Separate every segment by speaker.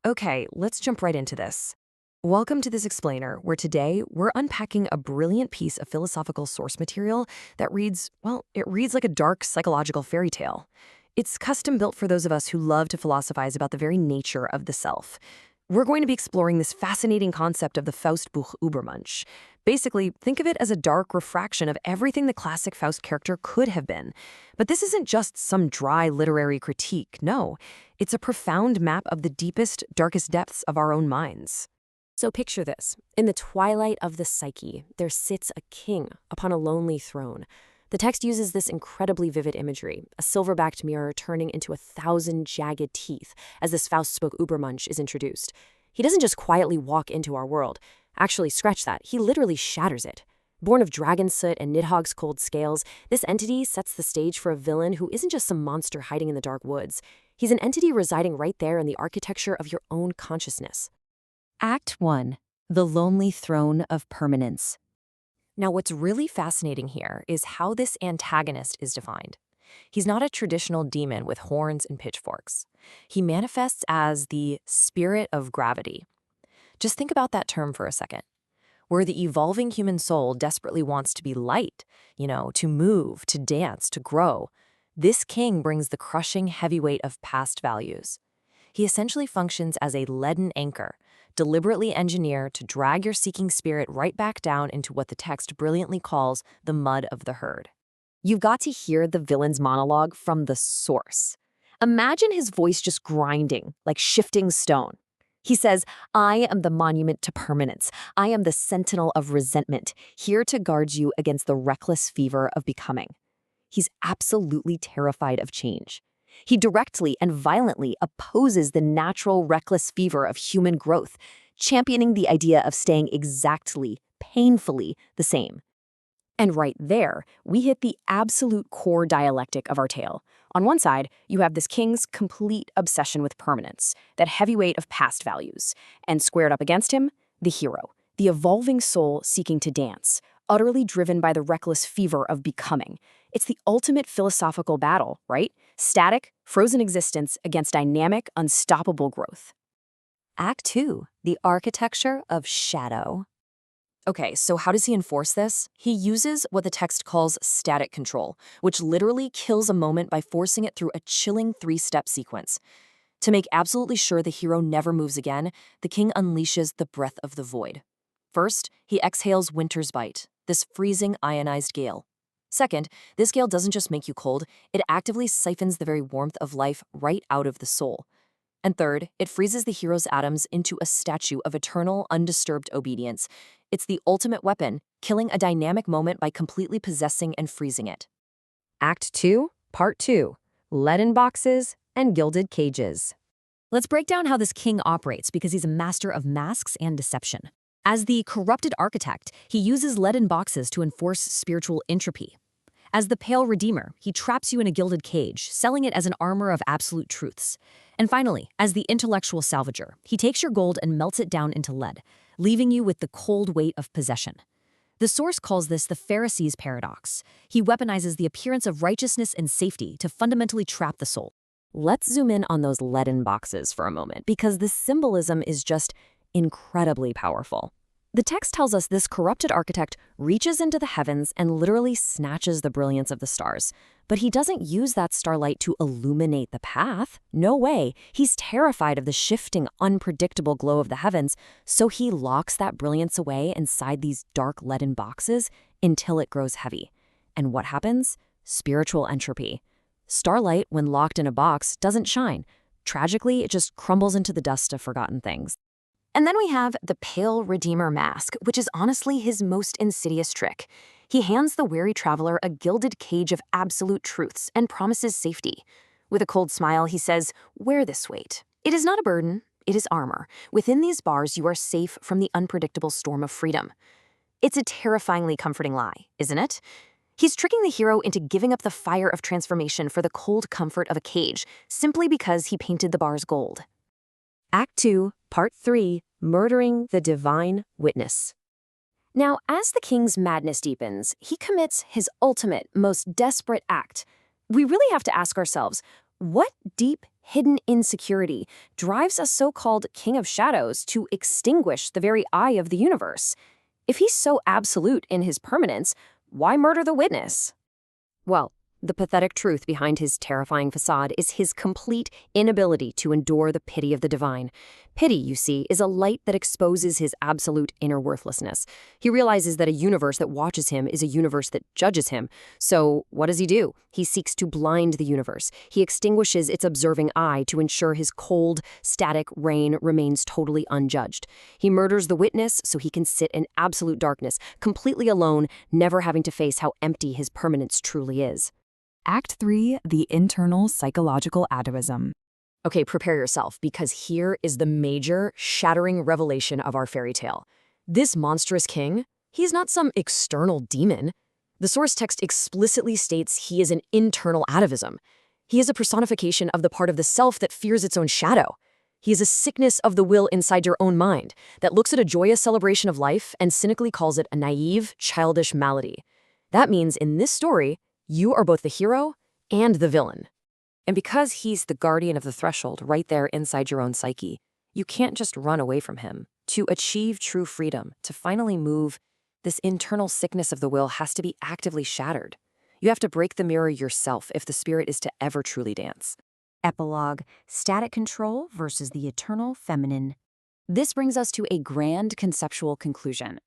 Speaker 1: Okay, let's jump right into this. Welcome to this explainer, where today we're unpacking a brilliant piece of philosophical source material that reads, well, it reads like a dark psychological fairy tale. It's custom built for those of us who love to philosophize about the very nature of the self. We're going to be exploring this fascinating concept of the Faustbuch Übermensch. Basically, think of it as a dark refraction of everything the classic Faust character could have been. But this isn't just some dry literary critique, no. It's a profound map of the deepest, darkest depths of our own minds.
Speaker 2: So picture this. In the twilight of the psyche, there sits a king upon a lonely throne. The text uses this incredibly vivid imagery, a silver-backed mirror turning into 1,000 jagged teeth as this Faustbuch Übermensch is introduced. He doesn't just quietly walk into our world. Actually, scratch that. He literally shatters it. Born of dragon soot and Nidhogg's cold scales, this entity sets the stage for a villain who isn't just some monster hiding in the dark woods. He's an entity residing right there in the architecture of your own consciousness.
Speaker 3: Act 1. The Lonely Throne of Permanence.
Speaker 1: Now, what's really fascinating here is how this antagonist is defined. He's not a traditional demon with horns and pitchforks. He manifests as the spirit of gravity. Just think about that term for a second. Where the evolving human soul desperately wants to be light, to move, to dance, to grow, this king brings the crushing heavyweight of past values. He essentially functions as a leaden anchor, deliberately engineered to drag your seeking spirit right back down into what the text brilliantly calls the mud of the herd.
Speaker 3: You've got to hear the villain's monologue from the source. Imagine his voice just grinding, like shifting stone. He says, "I am the monument to permanence. I am the sentinel of resentment, here to guard you against the reckless fever of becoming." He's absolutely terrified of change. He directly and violently opposes the natural reckless fever of human growth, championing the idea of staying exactly, painfully the same. And right there, we hit the absolute core dialectic of our tale. On one side, you have this king's complete obsession with permanence, that heavyweight of past values. And squared up against him, the hero, the evolving soul seeking to dance, utterly driven by the reckless fever of becoming. It's the ultimate philosophical battle, right? Static, frozen existence against dynamic, unstoppable growth.
Speaker 1: Act 2. The architecture of shadow. Okay, so how does he enforce this? He uses what the text calls static control, which literally kills a moment by forcing it through a chilling 3-step sequence. To make absolutely sure the hero never moves again, the king unleashes the breath of the void. First, he exhales winter's bite, this freezing ionized gale. Second, this gale doesn't just make you cold, it actively siphons the very warmth of life right out of the soul. And third, it freezes the hero's atoms into a statue of eternal, undisturbed obedience. It's the ultimate weapon, killing a dynamic moment by completely possessing and freezing it.
Speaker 3: Act 2, Part 2. Leaden boxes and gilded cages. Let's break down how this king operates because he's a master of masks and deception. As the corrupted architect, he uses leaden boxes to enforce spiritual entropy. As the pale redeemer, he traps you in a gilded cage, selling it as an armor of absolute truths. And finally, as the intellectual salvager, he takes your gold and melts it down into lead, leaving you with the cold weight of possession. The source calls this the Pharisee's paradox. He weaponizes the appearance of righteousness and safety to fundamentally trap the soul. Let's zoom in on those leaden boxes for a moment, because the symbolism is just incredibly powerful. The text tells us this corrupted architect reaches into the heavens and literally snatches the brilliance of the stars. But he doesn't use that starlight to illuminate the path. No way. He's terrified of the shifting, unpredictable glow of the heavens, so he locks that brilliance away inside these dark leaden boxes until it grows heavy. And what happens? Spiritual entropy. Starlight, when locked in a box, doesn't shine. Tragically, it just crumbles into the dust of forgotten things. And then we have the Pale Redeemer mask, which is honestly his most insidious trick. He hands the weary traveler a gilded cage of absolute truths and promises safety. With a cold smile, he says, "Wear this weight. It is not a burden, it is armor. Within these bars, you are safe from the unpredictable storm of freedom." It's a terrifyingly comforting lie, isn't it? He's tricking the hero into giving up the fire of transformation for the cold comfort of a cage, simply because he painted the bars gold. Act 2, Part 3, Murdering the Divine Witness. Now, as the king's madness deepens, he commits his ultimate, most desperate act. We really have to ask ourselves, what deep,
Speaker 2: hidden insecurity drives a so-called king of shadows to extinguish the very eye of the universe. If he's so absolute in his permanence, why murder the witness? Well, the pathetic truth behind his terrifying facade is his complete inability to endure the pity of the divine. Pity, you see, is a light that exposes his absolute inner worthlessness. He realizes that a universe that watches him is a universe that judges him. So what does he do? He seeks to blind the universe. He extinguishes its observing eye to ensure his cold, static reign remains totally unjudged. He murders the witness so he can sit in absolute darkness, completely alone, never having to face how empty his permanence truly is.
Speaker 3: Act 3, the internal psychological atavism.
Speaker 1: Okay, prepare yourself, because here is the major, shattering revelation of our fairy tale. This monstrous king, he's not some external demon. The source text explicitly states he is an internal atavism. He is a personification of the part of the self that fears its own shadow. He is a sickness of the will inside your own mind that looks at a joyous celebration of life and cynically calls it a naive, childish malady. That means in this story, you are both the hero and the villain. And because he's the guardian of the threshold right there inside your own psyche, you can't just run away from him. To achieve true freedom, to finally move, this internal sickness of the will has to be actively shattered. You have to break the mirror yourself if the spirit is to ever truly dance.
Speaker 3: Epilogue, static control versus the eternal feminine.
Speaker 1: This brings us to a grand conceptual conclusion.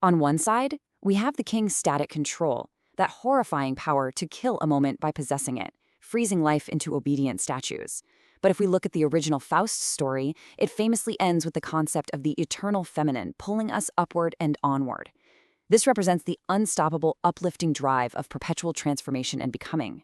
Speaker 1: On one side, we have the king's static control, that horrifying power to kill a moment by possessing it, freezing life into obedient statues. But if we look at the original Faust story, it famously ends with the concept of the eternal feminine pulling us upward and onward. This represents the unstoppable, uplifting drive of perpetual transformation and becoming.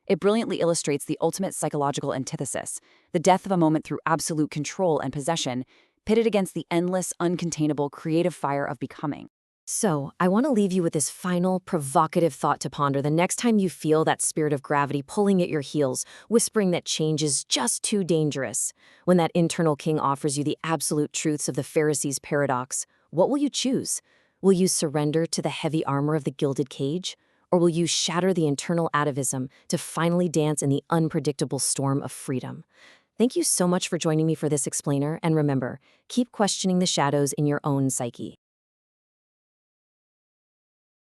Speaker 1: It brilliantly illustrates the ultimate psychological antithesis, the death of a moment through absolute control and possession, pitted against the endless, uncontainable, creative fire of becoming.
Speaker 2: So, I want to leave you with this final, provocative thought to ponder the next time you feel that spirit of gravity pulling at your heels, whispering that change is just too dangerous. When that internal king offers you the absolute truths of the Pharisees' paradox, what will you choose? Will you surrender to the heavy armor of the gilded cage? Or will you shatter the internal atavism to finally dance in the unpredictable storm of freedom? Thank you so much for joining me for this explainer, and remember, keep questioning the shadows in your own psyche.